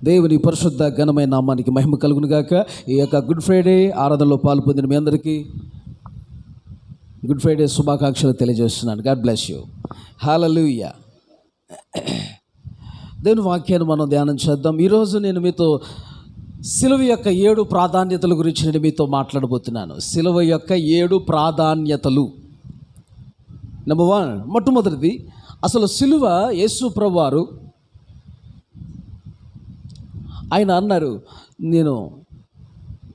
దేవుని పరిశుద్ధ ఘనమైన నామానికి మహిమ కలుగును గాక. ఈ యొక్క గుడ్ ఫ్రైడే ఆరాధనలో పాల్పొందిన మీ అందరికీ గుడ్ ఫ్రైడే శుభాకాంక్షలు తెలియజేస్తున్నాను. God bless you. హల్లెలూయా. దేవుని వాక్యాన్ని మనం ధ్యానం చేద్దాం. ఈరోజు నేను మీతో సిలువ యొక్క 7 ప్రాధాన్యతల గురించి నేను మీతో మాట్లాడబోతున్నాను. సిలువ యొక్క 7 ప్రాధాన్యతలు. నెంబర్ 1, మొట్టమొదటిది, అసలు సిలువ యేసు ప్రభువారు ఆయన అన్నారు, నేను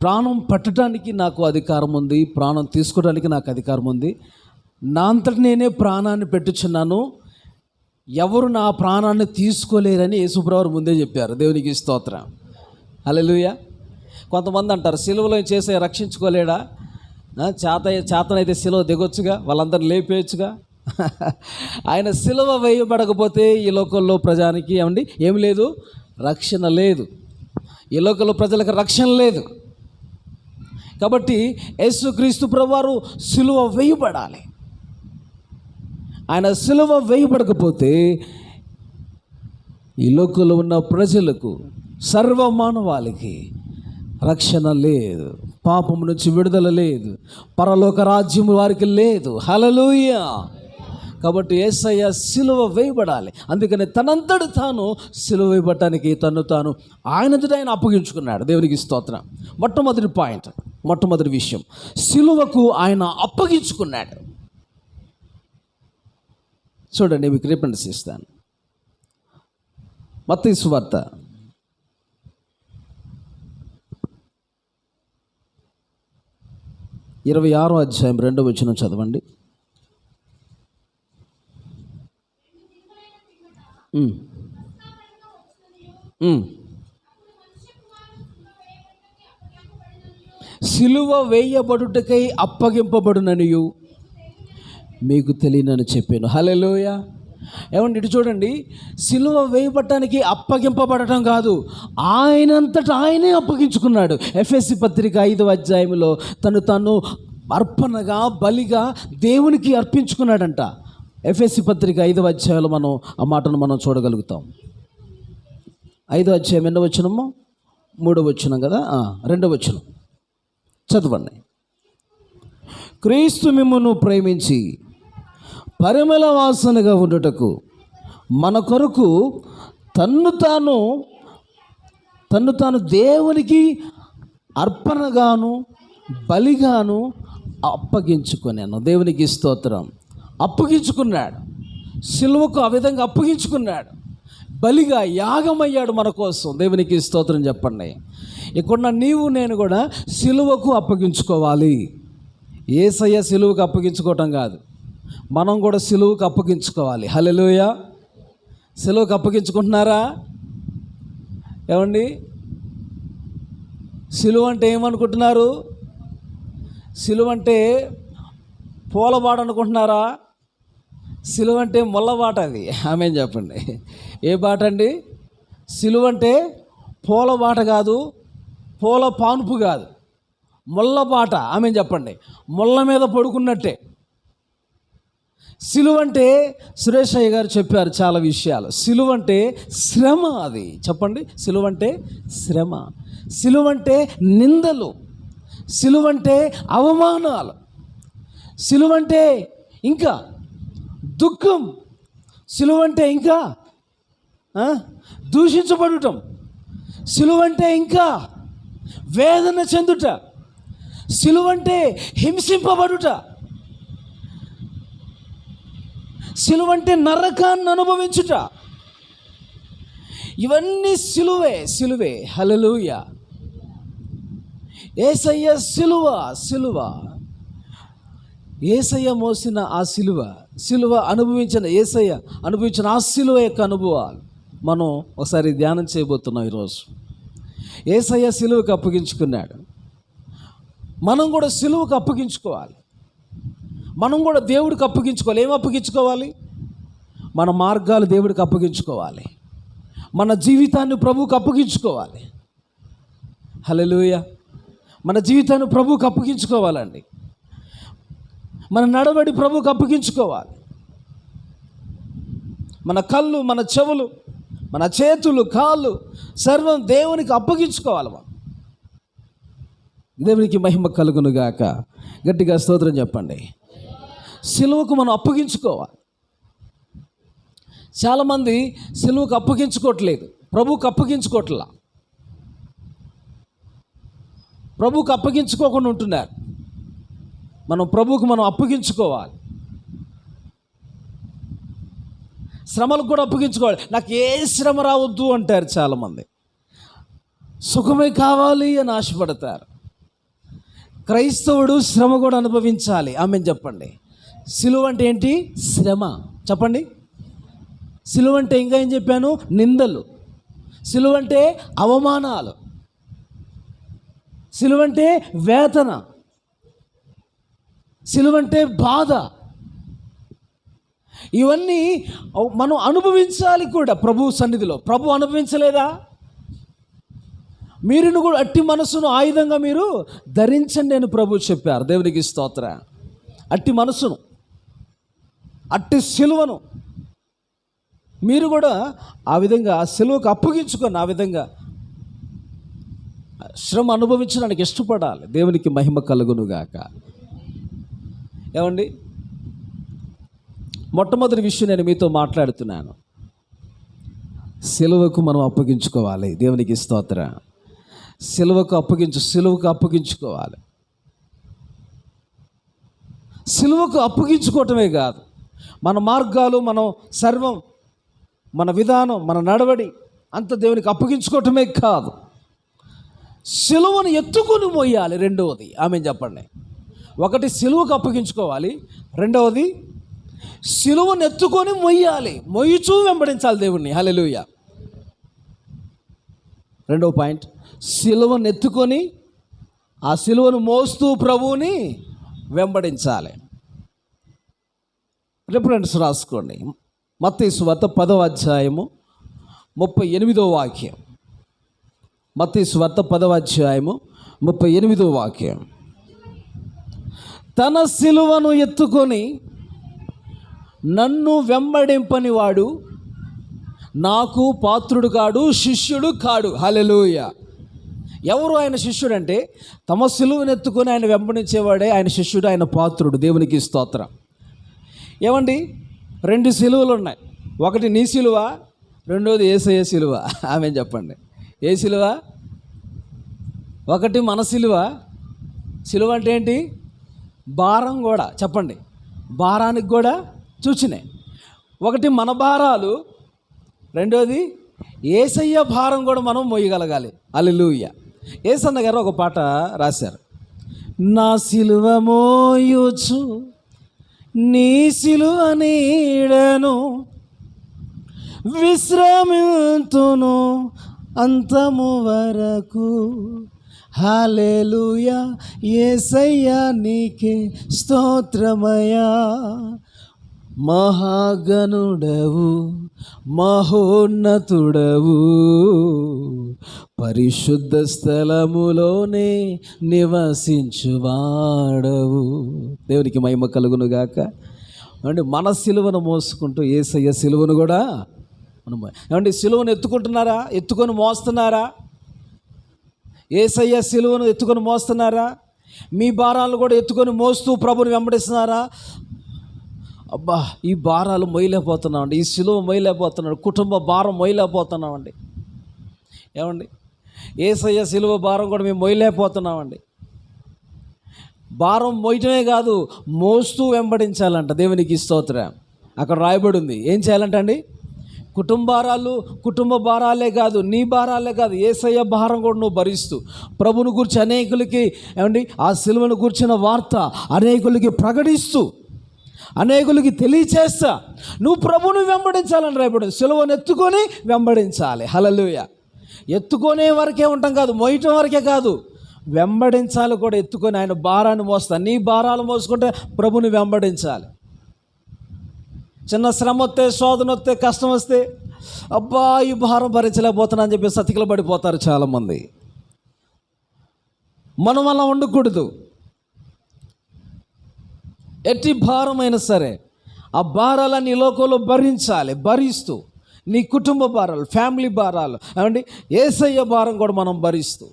ప్రాణం పట్టడానికి నాకు అధికారం ఉంది, ప్రాణం తీసుకోవడానికి నాకు అధికారం ఉంది, నా అంతటి నేనే ప్రాణాన్ని పెట్టుచున్నాను, ఎవరు నా ప్రాణాన్ని తీసుకోలేరని యేసుప్రభువారు ముందే చెప్పారు. దేవునికి స్తోత్రం. హల్లెలూయా. కొంతమంది అంటారు, సిలువలో చేసే రక్షించుకోలేడా, చేతనైతే సిలువ దిగొచ్చుగా, వాళ్ళందరూ లేపేయచ్చుగా. ఆయన సిలువ వేయబడకపోతే ఈ లోకంలో ప్రజానికి ఏం లేదు, రక్షణ లేదు. ఈ లోకంలో ప్రజలకు రక్షణ లేదు. కాబట్టి యేసుక్రీస్తు ప్రభువారు సిలువ వేయబడాలి. ఆయన సిలువ వేయబడకపోతే ఈ లోకంలో ఉన్న ప్రజలకు, సర్వ మానవాళికి రక్షణ లేదు, పాపం నుంచి విడుదల లేదు, పరలోక రాజ్యం వారికి లేదు. హల్లెలూయా. కాబట్టి యేసయ్య సిలువ వేయబడాలి. అందుకని తనంతడు తాను సిలువ వేయబడటానికి తాను ఆయనంతటా ఆయన అప్పగించుకున్నాడు. దేవునికి స్తోత్రం. మొట్టమొదటి పాయింట్, మొట్టమొదటి విషయం, సిలువకు ఆయన అప్పగించుకున్నాడు. చూడండి, మీకు రిఫరెన్స్ ఇస్తాను. మత్తయి సువార్త 26వ అధ్యాయం 2వ వచనం చదవండి. సిలువ వేయబడుటకై అప్పగింపబడుననియు మీకు తెలియనని చెప్పాను. హల్లెలూయా. ఏమండి, ఇటు చూడండి, సిలువ వేయబడటానికి అప్పగింపబడటం కాదు, ఆయనంతటా ఆయనే అప్పగించుకున్నాడు. ఎఫెసీ పత్రిక 5వ అధ్యాయంలో తను అర్పణగా, బలిగా దేవునికి అర్పించుకున్నాడంట. ఎఫెసీ పత్రిక 5వ అధ్యాయంలో మనం ఆ మాటను మనం చూడగలుగుతాం. 5వ అధ్యాయం ఎన్నో వచనము? 3వ వచనం కదా, 2వ వచనం చదవండి. క్రీస్తు మిమ్మును ప్రేమించి పరిమళ వాసనగా ఉండుటకు మన కొరకు తన్ను తాను దేవునికి అర్పణగాను బలిగాను అప్పగించుకున్నాను. దేవునికి స్తోత్రం. అప్పగించుకున్నాడు, సిలువకు ఆ విధంగా అప్పగించుకున్నాడు, బలిగా యాగమయ్యాడు మన కోసం. దేవునికి స్తోత్రం చెప్పండి. ఇక్కడున్న నీవు నేను కూడా సిలువకు అప్పగించుకోవాలి. యేసయ్య సిలువకు అప్పగించుకోవటం కాదు, మనం కూడా సిలువకు అప్పగించుకోవాలి. హల్లెలూయా. సిలువకు అప్పగించుకుంటున్నారా? ఏమండి, సిలువ అంటే ఏమనుకుంటున్నారు? సిలువ అంటే పూలబాట అనుకుంటున్నారా? సిలువ అంటే ముళ్ళబాట. అది ఆమేన్ చెప్పండి. ఏ బాట అండి? సిలువ అంటే పూల బాట కాదు, పూల పానుపు కాదు, ముళ్ళ బాట. ఆమేన్ చెప్పండి. ముళ్ళ మీద పడుకున్నట్టే. సిలువ అంటే సురేష్ అయ్య గారు చెప్పారు చాలా విషయాలు. సిలువ అంటే శ్రమ. అది చెప్పండి. సిలువ అంటే శ్రమ, సిలువ అంటే నిందలు, సిలువ అంటే అవమానాలు, సిలువ అంటే ఇంకా దుఃఖం, సిలువ అంటే ఇంకా దూషించబడటం, సిలువ అంటే ఇంకా వేదన చెందుట, సిలువ అంటే హింసింపబడుట, సిలువ అంటే నరకాన్ని అనుభవించుట. ఇవన్నీ సిలువే. హల్లెలూయా. యేసయ్య సిలువ, యేసయ్య మోసిన ఆ సిలువ అనుభవించిన, యేసయ్య అనుభవించిన ఆ సిలువ యొక్క అనుభవాలు మనం ఒకసారి ధ్యానం చేయబోతున్నాం ఈరోజు. యేసయ్య సిలువకు అప్పగించుకున్నాడు, మనం కూడా సిలువకు అప్పగించుకోవాలి. మనం కూడా దేవుడికి అప్పగించుకోవాలి. ఏం అప్పగించుకోవాలి? మన మార్గాలు దేవుడికి అప్పగించుకోవాలి, మన జీవితాన్ని ప్రభువుకి అప్పగించుకోవాలి. హల్లెలూయా. మన జీవితాన్ని ప్రభువుకి అప్పగించుకోవాలండి. మన నడవడి ప్రభువుకి అప్పగించుకోవాలి. మన కళ్ళు, మన చెవులు, మన చేతులు, కాళ్ళు సర్వం దేవునికి అప్పగించుకోవాలి. మనం దేవునికి మహిమ కలుగునుగాక. గట్టిగా స్తోత్రం చెప్పండి. సిలువకు మనం అప్పగించుకోవాలి. చాలామంది సిలువకు అప్పగించుకోవట్లేదు, ప్రభువుకు అప్పగించుకోవట్లా, ప్రభువుకు అప్పగించుకోకుండా ఉంటున్నారు. ప్రభువుకు మనం అప్పగించుకోవాలి. శ్రమలకు కూడా అప్పగించుకోవాలి. నాకు ఏ శ్రమ రావద్దు అంటారు చాలామంది. సుఖమే కావాలి అని ఆశపడతారు. క్రైస్తవుడు శ్రమ కూడా అనుభవించాలి. ఆమేన్ చెప్పండి. సిలువ అంటే ఏంటి? శ్రమ. చెప్పండి. సిలువ అంటే ఇంకా ఏం చెప్పాను? నిందలు. సిలువ అంటే అవమానాలు. సిలువ అంటే వేదన. సిలువ అంటే బాధ. ఇవన్నీ మనం అనుభవించాలి కూడా ప్రభు సన్నిధిలో. ప్రభు అనుభవించలేదా? మీరును కూడా అట్టి మనసును ఆయుధంగా మీరు ధరించండి అని ప్రభు చెప్పారు. దేవునికి స్తోత్రం. అట్టి మనసును, అట్టి సిలువను మీరు కూడా ఆ విధంగా సిలువకు అప్పగించుకొని ఆ విధంగా శ్రమ అనుభవించడానికి ఇష్టపడాలి. దేవునికి మహిమ కలుగునుగాక. ఏమండి, మొట్టమొదటి విషయం నేను మీతో మాట్లాడుతున్నాను. సిలువకు మనం అప్పగించుకోవాలి. దేవునికి స్తోత్రం. సిలువకు అప్పగించుకోవాలి. సిలువకు అప్పగించుకోవటమే కాదు, మన మార్గాలు, మనం సర్వం, మన విధానం, మన నడవడి అంత దేవునికి అప్పగించుకోవటమే కాదు, సిలువను ఎత్తుకొని మోయాలి. రెండవది, ఆమేన్ చెప్పండి. ఒకటి సిలువకు అప్పగించుకోవాలి, రెండవది సిలువను ఎత్తుకొని మొయ్యాలి. మొయ్యుచూ వెంబడించాలి దేవుణ్ణి. హల్లెలూయా. రెండవ పాయింట్, సిలువను ఎత్తుకొని ఆ సిలువను మోస్తూ ప్రభువుని వెంబడించాలి. రిఫరెన్స్ రాసుకోండి. మత్తయి సువార్త 10వ అధ్యాయము 38వ వాక్యం. మత్తయి సువార్త 10వ అధ్యాయము 38వ వాక్యం. తన సిలువను ఎత్తుకొని నన్ను వెంబడింపని వాడు నాకు పాత్రుడు కాడు, శిష్యుడు కాడు. హల్లెలూయా. ఎవరు ఆయన శిష్యుడు అంటే, తమ సిలువను ఎత్తుకొని ఆయన వెంబడించేవాడే ఆయన శిష్యుడు, ఆయన పాత్రుడు. దేవునికి స్తోత్రం. ఏమండి, 2 సిలువలు ఉన్నాయి. ఒకటి నీ సిలువ, రెండోది యేసయ్య సిలువ. ఆమేన్ చెప్పండి. ఏ సిలువ? ఒకటి మన సిలువ. సిలువ అంటే ఏంటి? భారం కూడా. చెప్పండి. భారానికి కూడా చూచినాయి. ఒకటి మన భారాలు, రెండోది యేసయ్య భారం కూడా మనం మోయగలగాలి. హల్లెలూయా. యేసన్న గారు ఒక పాట రాశారు. నా సిలువ మోయుచు నీ సిలువ నీడను విశ్రమింతును అంతము వరకు. హల్లెలూయా. యేసయ్యా నీకే స్తోత్రమయా. మహాగణుడవు, మహోన్నతుడవు, పరిశుద్ధ స్థలములోనే నివసించువాడవు. దేవునికి మహిమ కలుగునుగాక. అంటే మన సిలువను మోసుకుంటూ యేసయ్య సిలువను కూడా మనం, ఏమంటే సిలువను ఎత్తుకుంటున్నారా? ఎత్తుకొని మోస్తున్నారా? యేసయ్య సిలువను ఎత్తుకొని మోస్తున్నారా? మీ భారాలను కూడా ఎత్తుకొని మోస్తూ ప్రభుని వెంబడిస్తున్నారా? అబ్బా, ఈ భారాలు మొయ్యలేకపోతున్నామండి, ఈ సిలువ మొయ్యలేకపోతున్నాడు, కుటుంబ భారం మొయ్యలేకపోతున్నామండి. ఏమండి, యేసయ్య సిలువ భారం కూడా మేము మొయ్యలేకపోతున్నామండి. భారం మోయటమే కాదు, మోస్తూ వెంబడించాలంట. దేవునికి స్తోత్రం. అక్కడ రాయబడి ఉంది. ఏం చేయాలంట అండి? కుటుంబ భారాలే కాదు, నీ భారాలే కాదు, యేసయ్య భారం కూడా నువ్వు భరిస్తూ ప్రభుని గురించి అనేకులకి, ఏమండి, ఆ సిలువను గురించిన వార్త అనేకులకి ప్రకటిస్తూ, అనేకులకి తెలియచేస్తా నువ్వు ప్రభుని వెంబడించాలని రాయబడి. సిలువను ఎత్తుకొని వెంబడించాలి. హల్లెలూయా. ఎత్తుకునే వరకే ఉంటాం కాదు, మోయటం వరకే కాదు, వెంబడించాలి కూడా. ఎత్తుకొని ఆయన భారాన్ని మోస్తా. నీ భారాలు మోసుకుంటే ప్రభుని వెంబడించాలి. చిన్న శ్రమ వస్తే, శోధన వస్తే, కష్టం వస్తే, అబ్బా ఈ భారం భరించలేకపోతున్నా అని చెప్పి సతికిల పడిపోతారు చాలామంది. మనం అలా ఉండకూడదు. ఎట్టి భారమైనా సరే ఆ భారాలన్నీ లోకంలో భరించాలి. భరిస్తూ నీ కుటుంబ భారాలు, ఫ్యామిలీ భారాలు, ఏమండి యేసయ్య భారం కూడా మనం భరిస్తూ,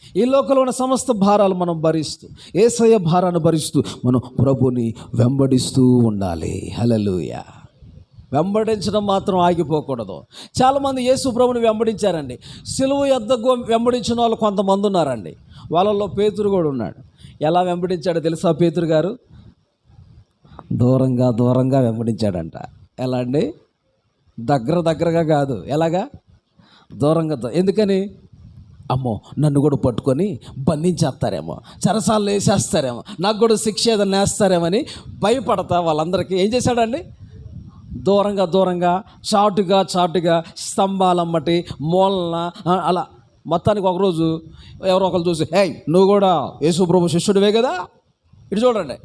ఈ లోకంలో ఉన్న సమస్త భారాలు మనం భరిస్తూ, యేసయ్య భారాన్ని భరిస్తూ మనం ప్రభుని వెంబడిస్తూ ఉండాలి. హల్లెలూయా. వెంబడించడం మాత్రం ఆగిపోకూడదు. చాలామంది యేసు ప్రభుని వెంబడించారండి. సిలువ యొద్దకు వెంబడించిన వాళ్ళు కొంతమంది ఉన్నారండి. వాళ్ళల్లో పేతురు కూడా ఉన్నాడు. ఎలా వెంబడించాడో తెలుసా? పేతురు గారు దూరంగా దూరంగా వెంబడించాడంట. ఎలా అండి? దగ్గరగా కాదు. ఎలాగా? దూరంగా. ఎందుకని? అమ్మో నన్ను కూడా పట్టుకొని బంధించేస్తారేమో, చెరసాల్లో వేసేస్తారేమో, నాకు కూడా శిక్ష ఏదైనా వేస్తారేమని భయపడతా వాళ్ళందరికీ ఏం చేశాడండి? దూరంగా చాటుగా స్తంభాలమ్మటి మూలన అలా మొత్తానికి ఒకరోజు ఎవరో ఒకరు చూసి, ఏయ్ నువ్వు కూడా యేసుప్రభు శిష్యుడివే కదా, ఇటు చూడండి,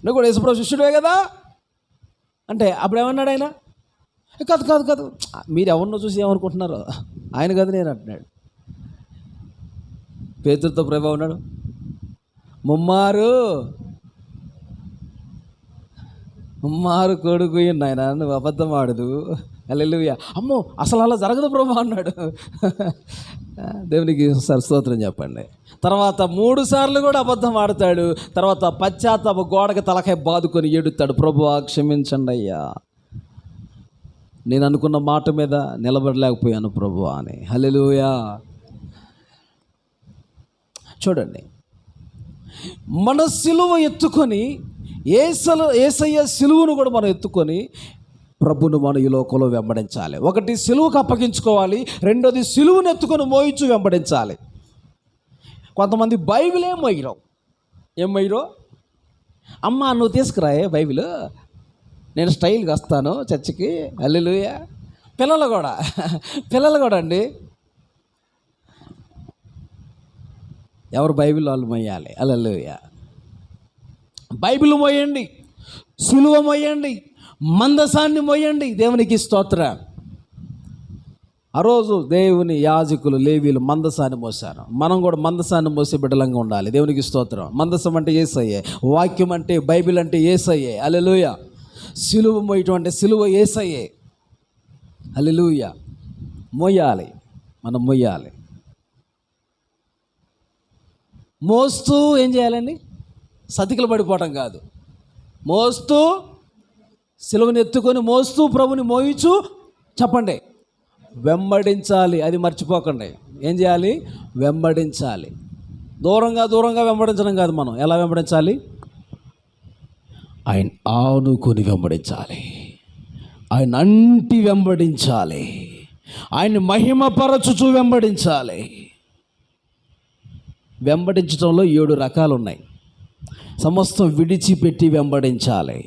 నువ్వు కూడా యేసుప్రభు శిష్యుడివే కదా అంటే అప్పుడు ఏమన్నాడు ఆయన? కాదు మీరు ఎవరినో చూసి ఏమనుకుంటున్నారు, ఆయన కదా నేను అంటున్నాడు. పేతురుతో ప్రభు ఉన్నాడు, ముమ్మారు కొడుకు నాయన నువ్వు అబద్ధం ఆడదు. హల్లెలూయా. అమ్మో అసలు అలా జరగదు ప్రభు అన్నాడు. దేవునికి స్తోత్రం చెప్పండి. తర్వాత 3 సార్లు కూడా అబద్ధం ఆడతాడు. తర్వాత పశ్చాత్తాప గోడకి తలకాయ బాదుకొని ఏడుతాడు, ప్రభువా క్షమించండి అయ్యా, నేను అనుకున్న మాట మీద నిలబడలేకపోయాను ప్రభువా అని. హల్లెలూయా. చూడండి, మన సిలువ ఎత్తుకొని యేసయ్య సిలువను కూడా మనం ఎత్తుకొని ప్రభును మనం ఈ లోకంలో వెంబడించాలి. ఒకటి సిలువకు అప్పగించుకోవాలి, రెండోది సిలువను ఎత్తుకొని మోయించు వెంబడించాలి. కొంతమంది బైబిలే మోయరు. ఏం మోయరు? అమ్మ నువ్వు తీసుకురాయే బైబిల్, నేను స్టైల్గా వస్తాను చర్చికి. హల్లెలూయా. పిల్లలు కూడా అండి, ఎవరు బైబిల్ వాళ్ళు మోయాలి. హల్లెలూయా. బైబిల్ మోయండి, సిలువ మోయండి, మందసాన్ని మోయండి. దేవునికి స్తోత్రం. ఆ రోజు దేవుని యాజకులు లేవీలు మందసాన్ని మోసారు. మనం కూడా మందసాన్ని మోసే బిడ్డలంగా ఉండాలి. దేవునికి స్తోత్రం. మందసం అంటే యేసయ్యే, వాక్యం అంటే బైబిల్ అంటే యేసయ్యే. హల్లెలూయా. సిలువ మోయటం అంటే సిలువ యేసయ్యే. హల్లెలూయా. మోయాలి, మనం మోయాలి. మోస్తూ ఏం చేయాలండి? సతికిలు పడిపోవటం కాదు, మోస్తూ సిలువను ఎత్తుకొని మోస్తూ ప్రభుని మోయించు చెప్పండి, వెంబడించాలి. అది మర్చిపోకండి. ఏం చేయాలి? వెంబడించాలి. దూరంగా వెంబడించడం కాదు. మనం ఎలా వెంబడించాలి? ఆయన ఆనుకొని వెంబడించాలి, ఆయన అంటి వెంబడించాలి, ఆయన్ని మహిమపరచుచు వెంబడించాలి. వెంబడించడంలో 7 రకాలు ఉన్నాయి. సమస్తం విడిచిపెట్టి వెంబడించాలి.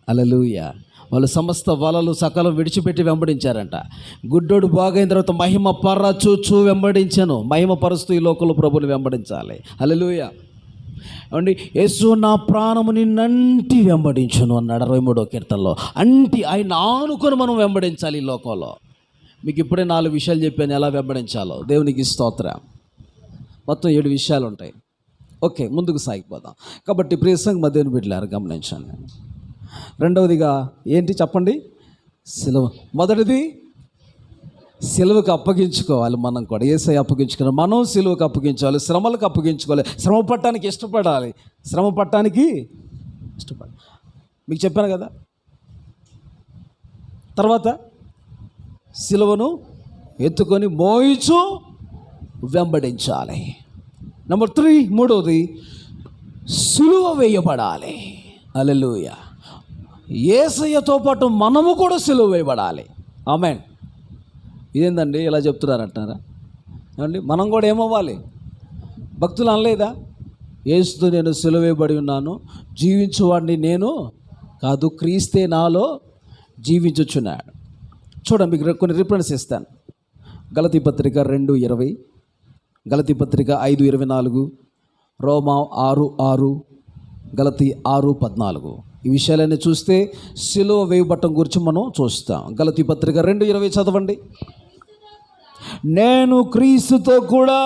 హల్లెలూయా. వాళ్ళు సమస్త వలలు సకలం విడిచిపెట్టి వెంబడించారంట. గుడ్డోడు బాగైన తర్వాత మహిమ పరచుచు వెంబడించను. మహిమ పరుస్తూ ఈ లోకంలో ప్రభుని వెంబడించాలి. హల్లెలూయా. ఏమండి, యేసు నా ప్రాణము నిన్నంటి వెంబడించును అన్నాడు 23వ కీర్తనలో. అంటి ఆయన ఆనుకొని మనం వెంబడించాలి ఈ లోకంలో. మీకు ఇప్పుడే 4 విషయాలు చెప్పాను ఎలా వెంబడించాలో. దేవునికి స్తోత్రం. మొత్తం 7 విషయాలు ఉంటాయి. ఓకే, ముందుకు సాగిపోదాం. కాబట్టి ప్రియ సంఘ దేవుని బిడ్డలారా గమనించండి. రెండవదిగా ఏంటి చెప్పండి? సిలువ. మొదటిది సిలువకు అప్పగించుకోవాలి. మనం కూడా యేసయ్య అప్పగించుకోవాలి, మనం సిలువకు అప్పగించాలి, శ్రమలకు అప్పగించుకోవాలి, శ్రమ పట్టడానికి ఇష్టపడాలి. మీకు చెప్పాను కదా. తర్వాత సిలువను ఎత్తుకొని మోయించు వెంబడించాలి. నెంబర్ 3, మూడవది సిలువ వేయబడాలి. హల్లెలూయా. యేసయ్యతో పాటు మనము కూడా సిలువ వేయబడాలి. ఆమేన్. ఇదేందండి ఇలా చెప్తున్నారంటారా? ఏమండి, మనం కూడా ఏమవ్వాలి? భక్తులు అనలేదా? యేసుతో నేను సిలువ వేయబడి ఉన్నాను, జీవించువాడిని నేను కాదు, క్రీస్తే నాలో జీవించుచున్నాడు. చూడండి, మీకు కొన్ని రిఫరెన్స్ ఇస్తాను. గలతీ పత్రిక 2:20, గలతీ పత్రిక 5:24, రోమా 6:6, గలతీ 6:14. ఈ విషయాలన్నీ చూస్తే సిలువ వేయబట్టం గురించి మనం చూస్తాం. గలతీ పత్రిక 2:20 చదవండి. నేను క్రీస్తుతో కూడా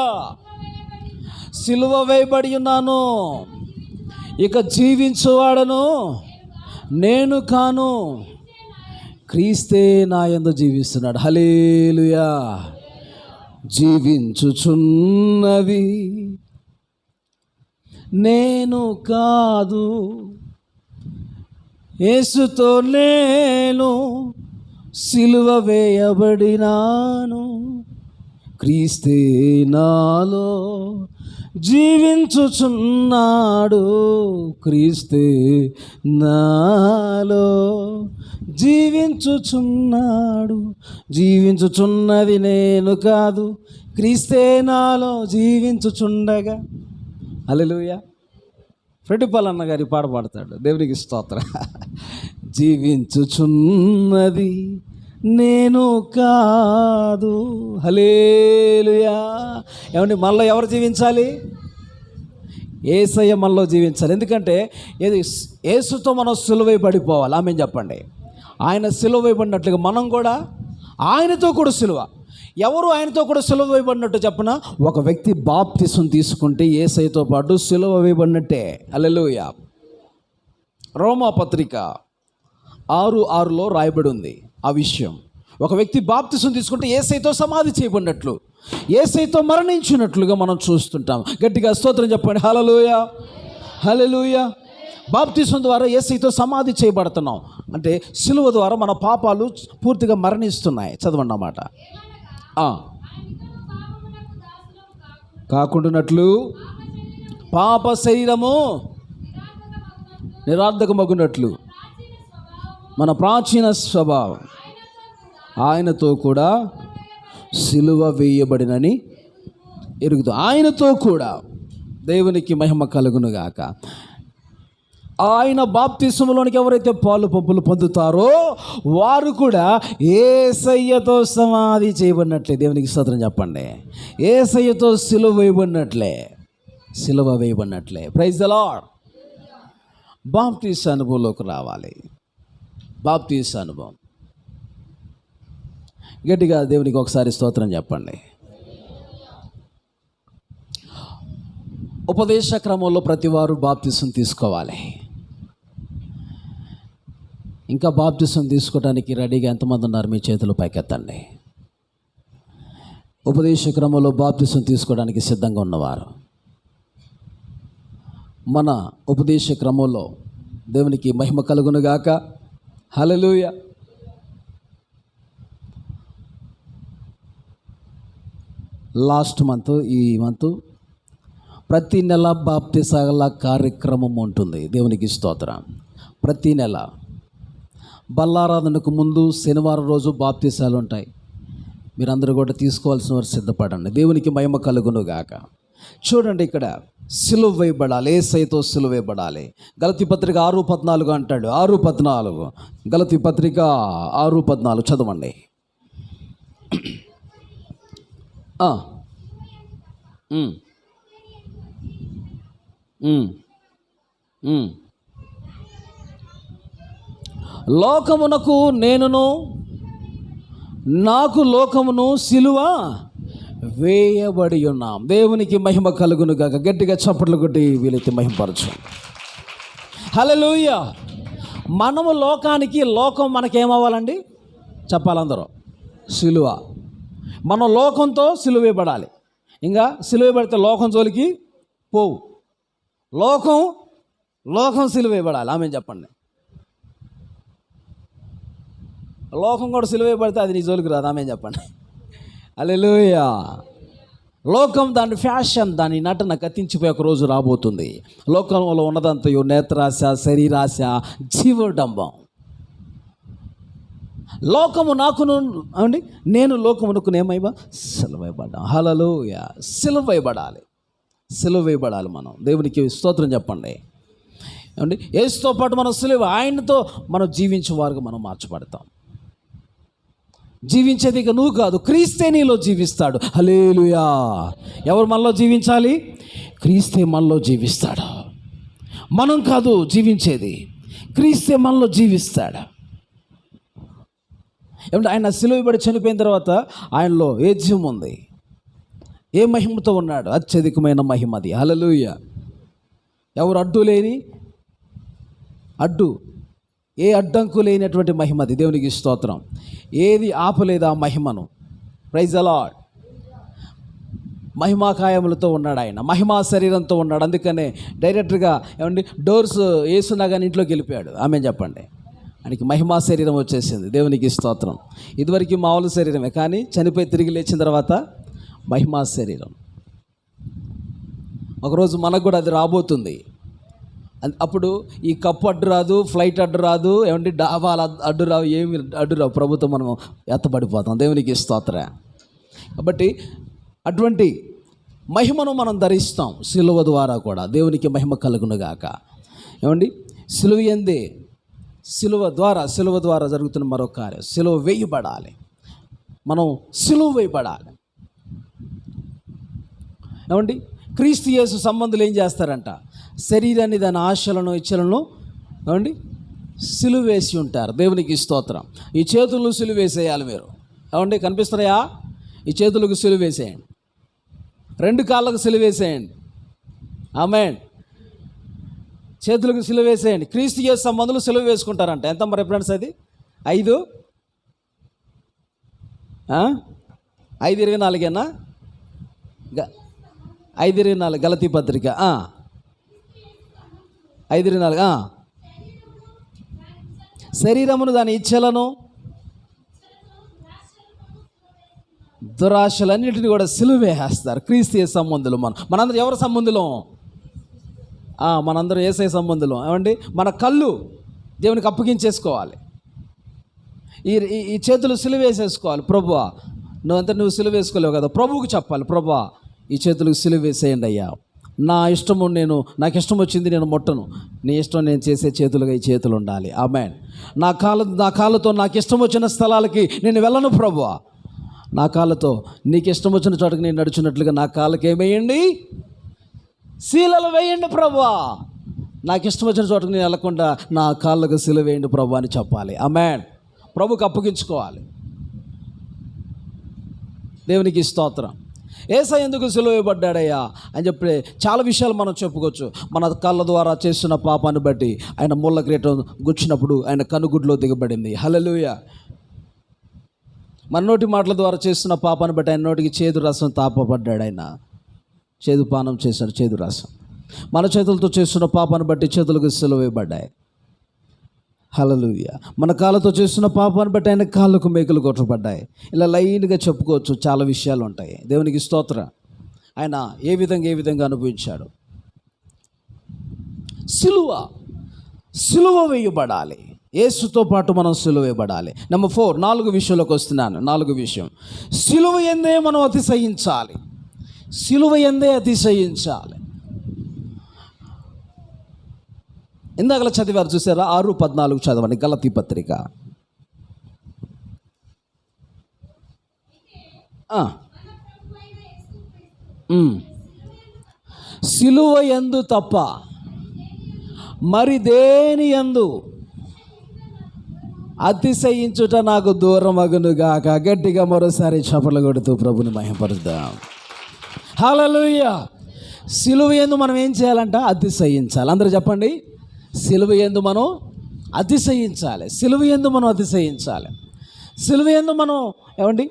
సిలువ వేయబడి ఉన్నాను, ఇక జీవించువాడను నేను కాను, క్రీస్తే నా యందు జీవిస్తున్నాడు. హల్లెలూయా. జీవించుచున్నది నేను కాదు, యేసుతో నేను సిలువ వేయబడినాను, క్రీస్తే నాలో జీవించుచున్నాడు, క్రీస్తే నాలో జీవించుచున్నాడు. జీవించుచున్నది నేను కాదు, క్రీస్తే నాలో జీవించుచుండగా. హల్లెలూయా. ఫ్రెడ్ పల్లన్న గారి పాట పాడతాడు. దేవునికి స్తోత్రం. జీవించుచున్నది నేను కాదు. హల్లెలూయా. ఏమండి, మనలో ఎవరు జీవించాలి? యేసయ్య మనలో జీవించాలి. ఎందుకంటే యేసుతో మనం సిలువై పడిపోవాలి. ఆమేన్ చెప్పండి. ఆయన సిలువ వేయబడినట్లుగా మనం కూడా ఆయనతో కూడా సిలువ. ఎవరు ఆయనతో కూడా సిలువ వేయబడినట్టు చెప్పనా? ఒక వ్యక్తి బాప్తిసం తీసుకుంటే యేసయ్యతో పాటు సిలువ వేయబడినట్టే. హల్లెలూయా. రోమాపత్రిక 6:6లో రాయబడి ఉంది ఆ విషయం. ఒక వ్యక్తి బాప్తిసం తీసుకుంటే యేసయ్యతో సమాధి చేయబడినట్లు, యేసయ్యతో మరణించినట్లుగా మనం చూస్తుంటాం. గట్టిగా స్తోత్రం చెప్పండి. హల్లెలూయా, హల్లెలూయా. బాప్తిసం ద్వారా యేసయ్యతో సమాధి చేయబడుతున్నాం. అంటే సిలువ ద్వారా మన పాపాలు పూర్తిగా మరణిస్తున్నాయి. చదవండి అన్నమాట. కాకుండానట్లు పాప శరీరము నిరార్థకమగునట్లు మన ప్రాచీన స్వభావం ఆయనతో కూడా సిలువ వేయబడినని ఎరుగుతూ, ఆయనతో కూడా. దేవునికి మహిమ కలుగునుగాక. ఆయన బాప్తిసంలోనికి ఎవరైతే పాలు పంపులు పొందుతారో వారు కూడా యేసయ్యతో సమాధి చేయబడినట్లే. దేవునికి స్తోత్రం చెప్పండి. యేసయ్యతో సిలువ వేయబడినట్లే, సిలువ వేయబడినట్లే. Praise the Lord. బాప్తిస అనుభవంలోకి రావాలి. బాప్తిస అనుభవం. గట్టిగా దేవునికి ఒకసారి స్తోత్రం చెప్పండి. ఉపదేశ క్రమంలో ప్రతివారు బాప్తిసం తీసుకోవాలి. ఇంకా బాప్తిసం తీసుకోవడానికి రెడీగా ఎంతమంది ఉన్నారు? మీ చేతులు పైకెత్తండి. ఉపదేశ క్రమంలో బాప్తిసం తీసుకోవడానికి సిద్ధంగా ఉన్నవారు. మన ఉపదేశ క్రమంలో దేవునికి మహిమ కలుగునుగాక. హల్లెలూయా. లాస్ట్ మంత్, ఈ మంత్ ప్రతి నెల బాప్తిసాల కార్యక్రమం ఉంటుంది. దేవునికి స్తోత్రం. ప్రతి నెల బల్లారాధనకు ముందు శనివారం రోజు బాప్తిసాలు ఉంటాయి. మీరందరూ కూడా తీసుకోవాల్సిన వారు సిద్ధపడండి. దేవునికి మహిమ కలుగునుగాక. చూడండి, ఇక్కడ సిలువ వేయబడాలి, యేసయ్యతో సిలువ వేయబడాలి. గలతీ పత్రిక 6:14 అంటాడు. 6:14 గలతీ పత్రిక 6:14 చదవండి. లోకమునకు నేనును, నాకు లోకమును సిలువ వేయబడి ఉన్నాం. దేవునికి మహిమ కలుగును గాక. గట్టిగా చప్పట్లు కొట్టి వీలైతే మహిమపరచు. హల్లెలూయా. మనము లోకానికి, లోకం మనకేమవ్వాలండి? చెప్పాలందరూ సిలువ. మనం లోకంతో సిలువ వేయబడాలి. ఇంకా సిలువ వేయబడితే లోకం జోలికి పోవు. లోకం సిలువ వేయబడాలి. ఆమె చెప్పండి. లోకం కూడా సిలువ వేయబడితే అది నీ జోలికి రాదు. ఆమె చెప్పండి. హల్లెలూయా. లోకం దాని ఫ్యాషన్, దాని నటన కత్తించిపోయి ఒక రోజు రాబోతుంది. లోకంలో ఉన్నదంతయు నేత్రాశ, శరీరాశ, జీవడంబం. లోకము నాకును అండి, నేను లోకమునకు ఏమైనా సిలువ వేయబడ్డా. హల్లెలూయా. సిలువ వేయబడాలి, సిలువ వేయబడాలి. మనం దేవునికి స్తోత్రం చెప్పండి. ఏమండి, యేసుతో పాటు మనం సిలువ, ఆయనతో మనం జీవించేవారుగా మనం మార్చబడతాం. జీవించేది ఇక నువ్వు కాదు, క్రీస్తే నీలో జీవిస్తాడు. హల్లెలూయా. ఎవరు మనలో జీవించాలి? క్రీస్తే మనలో జీవిస్తాడు. మనం కాదు జీవించేది, క్రీస్తే మనలో జీవిస్తాడు. ఏమంటే ఆయన సిలువబడి చనిపోయిన తర్వాత ఆయనలో ఏ జీవం ఉంది, ఏ మహిమతో ఉన్నాడు? అత్యధికమైన మహిమ అది. హల్లెలూయా. ఎవరు అడ్డు లేని, అడ్డు ఏ అడ్డంకు లేనటువంటి మహిమ అది. దేవునికి స్తోత్రం. ఏది ఆపలేదు ఆ మహిమను. Praise the lord. మహిమాకాయములతో ఉన్నాడు ఆయన, మహిమా శరీరంతో ఉన్నాడు. అందుకనే డైరెక్ట్గా ఏమండి డోర్స్ వేసున్నా కానీ ఇంట్లోకి వెళ్ళిపోయాడు. ఆమె చెప్పండి. ఆయనకి మహిమా శరీరం వచ్చేసింది. దేవునికి స్తోత్రం. ఇదివరకు మామూలు శరీరమే, కానీ చనిపోయి తిరిగి లేచిన తర్వాత మహిమా శరీరం. ఒకరోజు మనకు కూడా అది రాబోతుంది. అప్పుడు ఈ కప్పు అడ్డు రాదు, ఫ్లైట్ అడ్డు రాదు, ఏమంటే డాబాలు అడ్డు రావు, ఏమి అడ్డు రావు. ప్రభుత్వం మనం ఎత్తబడిపోతాం. దేవునికి స్తోత్రం. కాబట్టి అటువంటి మహిమను మనం ధరిస్తాం సిలువ ద్వారా కూడా. దేవునికి మహిమ కలుగునుగాక. ఏమండి సిలువ యందే, సిలువ ద్వారా జరుగుతున్న మరో కార్యం, సిలువ వేయబడాలి. మనం సిలువ వేయబడాలి. ఏమండి క్రీస్తు యేసు సంబంధులు ఏం చేస్తారంట? శరీరాన్ని, దాని ఆశలను, ఇచ్చలను ఏమండి సిలువ వేసి ఉంటారు. దేవునికి స్తోత్రం. ఈ చేతులను సిలువ వేసేయాలి మీరు. ఏమండి కనిపిస్తున్నాయా? ఈ చేతులకు సిలువ వేసేయండి, 2 కాళ్ళకు సిలువ వేసేయండి. ఆమేన్. చేతులకు సిలువ వేసేయండి. క్రీస్తు యేసు సంబంధులు సిలువ వేసుకుంటారంట. ఎంత మరి రిఫరెన్స్ అది? 5:24 5:24 గలతీ పత్రిక 5:24 శరీరమును దాని ఇచ్చలను దురాశలన్నింటినీ కూడా సిలువ వేసేస్తారు. క్రీస్తు యేసు సంబంధులు. మనందరం ఎవరి సంబంధులం? మనందరం యేసయ్య సంబంధులం. ఏమండి మన కళ్ళు దేవునికి అప్పగించేసుకోవాలి. ఈ చేతులు సిలువ వేసేసుకోవాలి. ప్రభువా, నువ్వు సిలువ వేసుకోలేవు కదా, ప్రభువుకు చెప్పాలి. ప్రభువా, ఈ చేతులకు సిలువ వేసేయండి అయ్యా. నాకు ఇష్టం వచ్చింది నేను ముట్టను, నీ ఇష్టం నేను చేసే చేతులుగా ఈ చేతులు ఉండాలి. ఆమేన్. నా కాళ్ళతో నాకు ఇష్టం వచ్చిన స్థలాలకి నేను వెళ్ళను ప్రభువా. నా కాళ్ళతో నీకు ఇష్టం వచ్చిన చోటకి నేను నడుచున్నట్లుగా నా కాళ్ళకి ఏమేయండి? శీలలు వేయండి ప్రభువా. నాకు ఇష్టం వచ్చిన చోటకి నేను వెళ్ళకుండా నా కాళ్ళకు శీల వేయండి ప్రభు అని చెప్పాలి. ఆమేన్. ప్రభుకి అప్పగించుకోవాలి. దేవునికి స్తోత్రం. యేసయ్య ఎందుకు సిలువ వేయబడ్డాడయ్యా అని చెప్పి చాలా విషయాలు మనం చెప్పుకోవచ్చు. మన కళ్ళ ద్వారా చేస్తున్న పాపాన్ని బట్టి ఆయన ముళ్ళ కిరీటం గుచ్చినప్పుడు ఆయన కనుగుడ్లో దిగబడింది. హల్లెలూయా. మన నోటి మాటల ద్వారా చేస్తున్న పాపాన్ని బట్టి ఆయన నోటికి చేదు రసం తాపబడ్డాడు. ఆయన చేదు పానం చేశాడు, చేదు రసం. మన చేతులతో చేస్తున్న పాపాన్ని బట్టి చేతులకు సిలువ వేయబడ్డాయి. హల్లెలూయా. మన కాళ్ళతో చేస్తున్న పాపాన్ని బట్టి ఆయన కాళ్ళకు మేకులు కొట్టబడ్డాయి. ఇలా లైన్గా చెప్పుకోవచ్చు, చాలా విషయాలు ఉంటాయి. దేవునికి స్తోత్రం. ఆయన ఏ విధంగా అనుభవించాడు. సిలువ వేయబడాలి. యేసుతో పాటు మనం సిలువ వేయబడాలి. నెంబర్ 4, 4 విషయంలోకి వస్తున్నాను. 4 విషయం, సిలువ యందే మనం అతిశయించాలి. సిలువ యందే అతిశయించాలి. ఇందాకలా చదివారు చూసారా? 6:14 చదవండి. గలతీ పత్రిక. సిలువ యందు తప్ప మరి దేని యందు అతిశయించుట నాకు దూరం అగునుగాక. గట్టిగా మరోసారి చప్పట్లు కొడుతూ ప్రభుని మహిమపరుద్దాం. హల్లెలూయా. సిలువ యందు మనం ఏం చేయాలంట? అతిశయించాలి. అందరూ చెప్పండి. సిలువ యందు మనం అతిశయించాలి. సిలువ యందు మనం అతిశయించాలి. సిలువ యందు మనం ఏమండి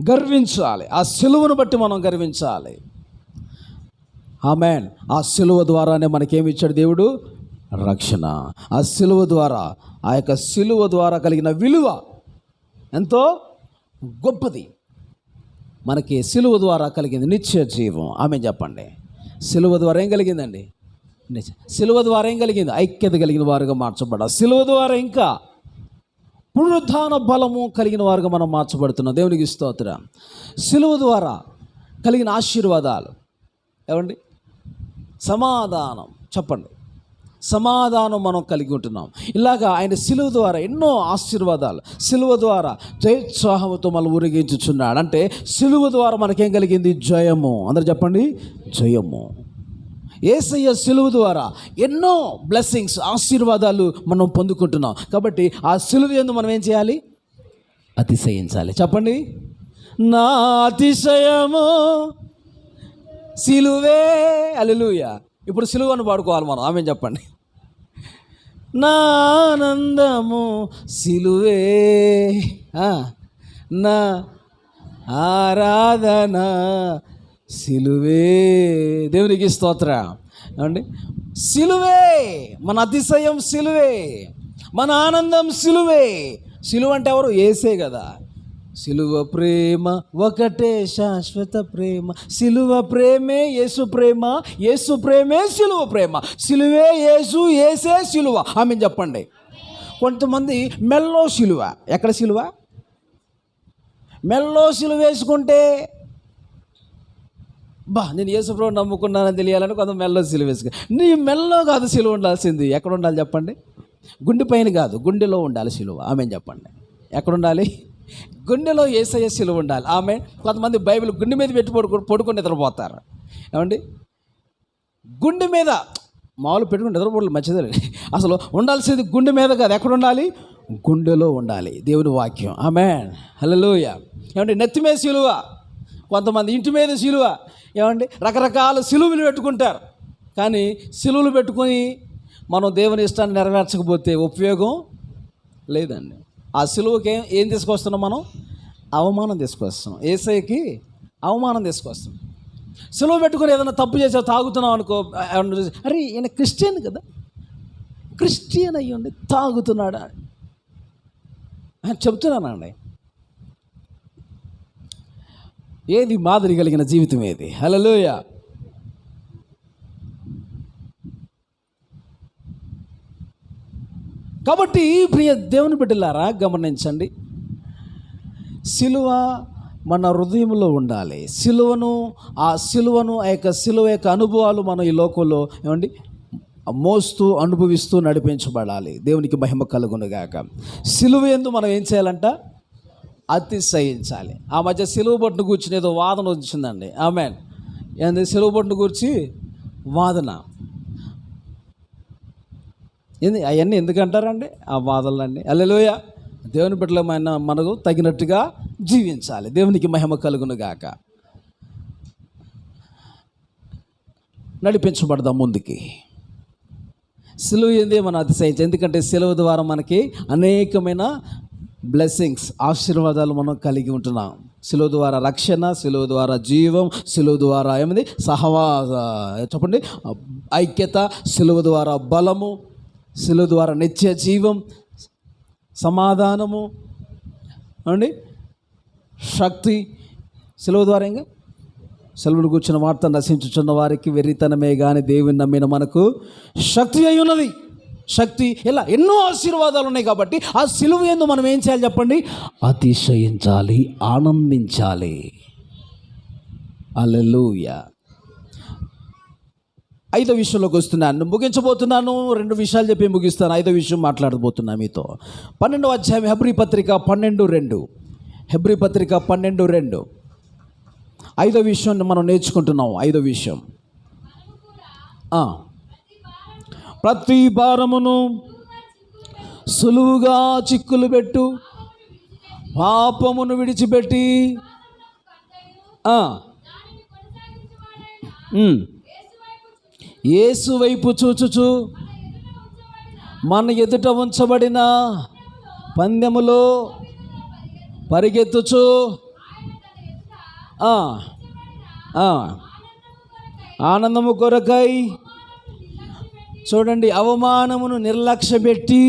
గర్వించాలి. ఆ సిలువను బట్టి మనం గర్వించాలి. ఆమేన్. ఆ సిలువ ద్వారానే మనకేమి ఇచ్చాడు దేవుడు? రక్షణ. ఆ సిలువ ద్వారా, ఆ యొక్క సిలువ ద్వారా కలిగిన విలువ ఎంతో గొప్పది. మనకి సిలువ ద్వారా కలిగింది నిత్య జీవం. ఆమె చెప్పండి. సిలువ ద్వారా ఏం కలిగిందండి? సిలువ ద్వారా ఏం కలిగింది? ఐక్యత కలిగిన వారుగా మార్చబడ్డా. సిలువ ద్వారా ఇంకా పునరుద్ధాన బలము కలిగిన వారుగా మనం మార్చబడుతున్నాం. దేవునికి స్తోత్రం. సిలువ ద్వారా కలిగిన ఆశీర్వాదాలు ఏమండి? సమాధానం. చెప్పండి. సమాధానం మనం కలిగి ఉంటున్నాం. ఇలాగా ఆయన సిలువ ద్వారా ఎన్నో ఆశీర్వాదాలు, సిలువ ద్వారా జయోత్సాహంతో మనం ఊరేగించుచున్నాడు. అంటే సిలువ ద్వారా మనకేం కలిగింది? జయము. అందరూ చెప్పండి, జయము. యేసయ్య సిలువ ద్వారా ఎన్నో బ్లెస్సింగ్స్, ఆశీర్వాదాలు మనం పొందుకుంటున్నాం. కాబట్టి ఆ సిలువ యందు మనం ఏం చేయాలి? అతిశయించాలి. చెప్పండి. నా అతిశయము సిలువే. హల్లెలూయా. ఇప్పుడు సిలువను పాడుకోవాలి మనం. ఆమె చెప్పండి. నా ఆనందము సిలువే, నా ఆరాధన సిలువే. దేవునికి స్తోత్రం. ఏమండి, సిలువే మన అతిశయం, సిలువే మన ఆనందం, సిలువే. సిలువ అంటే ఎవరు? యేసే కదా. సిలువ ప్రేమ ఒకటే శాశ్వత ప్రేమ, సిలువ ప్రేమే యేసు ప్రేమ, యేసు ప్రేమే సిలువ ప్రేమ, సిలువే యేసు, యేసే సిలువ. ఆమె చెప్పండి. కొంతమంది మెల్లో సిలువ. ఎక్కడ సిలువ? మెల్లో సిలువ వేసుకుంటే నేను యేసుప్రభువు నమ్ముకున్నానని తెలియాలని కొంత మెల్లో సిలువ వేసుకు. నీ మెల్లో కాదు సిలువ ఉండాల్సింది. ఎక్కడ ఉండాలి చెప్పండి? గుండె పైన కాదు, గుండెలో ఉండాలి సిలువ. ఆమె చెప్పండి. ఎక్కడ ఉండాలి? గుండెలో యేసయ్య సిలువ ఉండాలి. ఆమె. కొంతమంది బైబిల్ గుండె మీద పెట్టి పడుకొని నిద్రపోతారు. ఏమండి, గుండె మీద మామూలు పెట్టుకుని నిద్రపోవడం మంచిదే. అసలు ఉండాల్సింది గుండె మీద కాదు. ఎక్కడ ఉండాలి? గుండెలో ఉండాలి దేవుని వాక్యం. ఆమేన్, హల్లెలూయా. ఏమండి, నెత్తి మీద సిలువ, కొంతమంది ఇంటి మీద సిలువ. ఏమండి, రకరకాల సిలువలు పెట్టుకుంటారు. కానీ సిలువలు పెట్టుకొని మనం దేవుని ఇష్టాన్ని నెరవేర్చకపోతే ఉపయోగం లేదండి. ఆ సిలువకి ఏం తీసుకొస్తున్నాం మనం? అవమానం తీసుకొస్తున్నాం. యేసయ్యకి అవమానం తీసుకొస్తున్నాం. సిలువ పెట్టుకొని ఏదైనా తప్పు చేసా, తాగుతున్నాం అనుకో, అరే ఈయన క్రిస్టియన్ కదా, క్రిస్టియన్ అయ్యండి తాగుతున్నాడా చెప్తున్నానండి. ఏది మాదిరి కలిగిన జీవితం ఏది? హల్లెలూయా. కాబట్టి ప్రియ దేవుని బిడ్డలారా గమనించండి, సిలువ మన హృదయంలో ఉండాలి. ఆ యొక్క సిలువ యొక్క అనుభవాలు మనం ఈ లోకంలో ఏమండి మోస్తూ అనుభవిస్తూ నడిపించబడాలి. దేవునికి మహిమ కలుగునుగాక. సిలువ యందు మనం ఏం చేయాలంట? అతిశయించాలి. ఆ మధ్య సిలువ బొట్టును కూర్చుని ఏదో వాదన వచ్చిందండి. ఆమేన్. ఏంది? సిలువ బొట్టును కూర్చి వాదన ఏంది? అవన్నీ ఎందుకంటారండి ఆ వాదనలన్నీ? హల్లెలూయా. దేవుని బిడ్డలమైన మనకు తగినట్టుగా జీవించాలి. దేవునికి మహిమ కలుగునుగాక. నడిపించబడదాం ముందుకి. సిలువ ఏంది? మనం అతిశయించాలి. ఎందుకంటే సిలువ ద్వారా మనకి అనేకమైన బ్లెస్సింగ్స్, ఆశీర్వాదాలు మనం కలిగి ఉంటున్నాం. సిలువ ద్వారా రక్షణ, సిలువ ద్వారా జీవం, సిలువ ద్వారా ఏమిది చెప్పండి ఐక్యత, సిలువ ద్వారా బలము, సిలువ ద్వారా నిత్య జీవం, సమాధానము అండి, శక్తి. సిలువ ద్వారా ఇంకా సిలువను కూర్చున్న వార్త నశించుచున్న వారికి వెర్రితనమే కానీ దేవుని నమ్మిన మనకు శక్తి అయి ఉన్నది. శక్తి ఇలా ఎన్నో ఆశీర్వాదాలు ఉన్నాయి. కాబట్టి ఆ సిలువ యందు మనం ఏం చేయాలి చెప్పండి? అతిశయించాలి, ఆనందించాలి. హల్లెలూయా. 5వ విషయంలోకి వస్తున్నాను, ముగించబోతున్నాను. 2 విషయాలు చెప్పి ముగిస్తాను. 5వ విషయం మాట్లాడబోతున్నాను మీతో. 12వ అధ్యాయం హెబ్రీ పత్రిక 12:2. హెబ్రీ పత్రిక 12:2. 5వ విషయాన్ని మనం నేర్చుకుంటున్నాం. 5వ విషయం, ప్రతి భారమును సులువుగా చిక్కులు పెట్టు పాపమును విడిచిపెట్టి యేసు వైపు చూచుచు మన ఎదుట ఉంచబడిన పందెములో పరిగెత్తుచు ఆనందము కొరకై చూడండి అవమానమును నిర్లక్ష్యపెట్టి